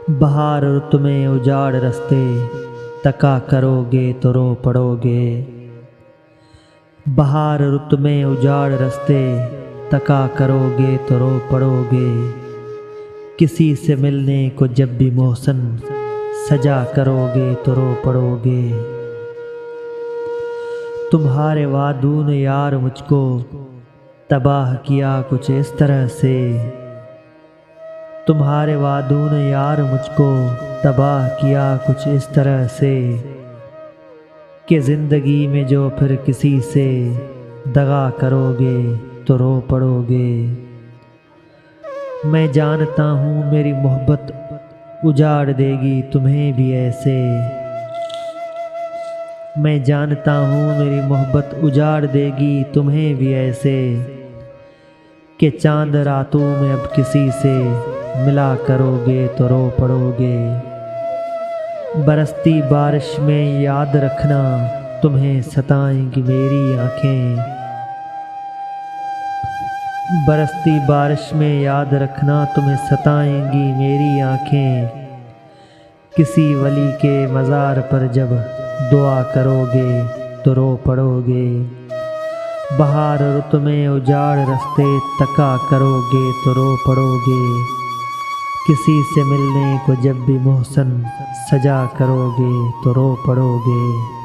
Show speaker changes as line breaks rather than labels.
بہار رت میں اجاڑ رستے تکا کرو گے تو رو پڑو گے۔ بہار رت میں اجاڑ رستے تکا کرو گے تو رو پڑو گے۔ کسی سے ملنے کو جب بھی محسن سجا کرو گے تو رو پڑو گے۔ تمہارے وعدوں نے یار مجھ کو تباہ کیا کچھ اس طرح سے، تمہارے وعدوں نے یار مجھ کو تباہ کیا کچھ اس طرح سے، کہ زندگی میں جو پھر کسی سے دغا کرو گے تو رو پڑو گے۔ میں جانتا ہوں میری محبت اجاڑ دے گی تمہیں بھی ایسے، میں جانتا ہوں میری محبت اجاڑ دے گی تمہیں بھی ایسے، کہ چاند راتوں میں اب کسی سے ملا کرو گے تو رو پڑو گے۔ برستی بارش میں یاد رکھنا تمہیں ستائیں گی میری آنکھیں، برستی بارش میں یاد رکھنا تمہیں ستائیں گی میری آنکھیں، کسی ولی کے مزار پر جب دعا کرو گے تو رو پڑو گے۔ بہار رت میں اجاڑ رستے تکا کرو گے تو رو پڑو گے۔ کسی سے ملنے کو جب بھی محسن سجا کرو گے تو رو پڑو گے۔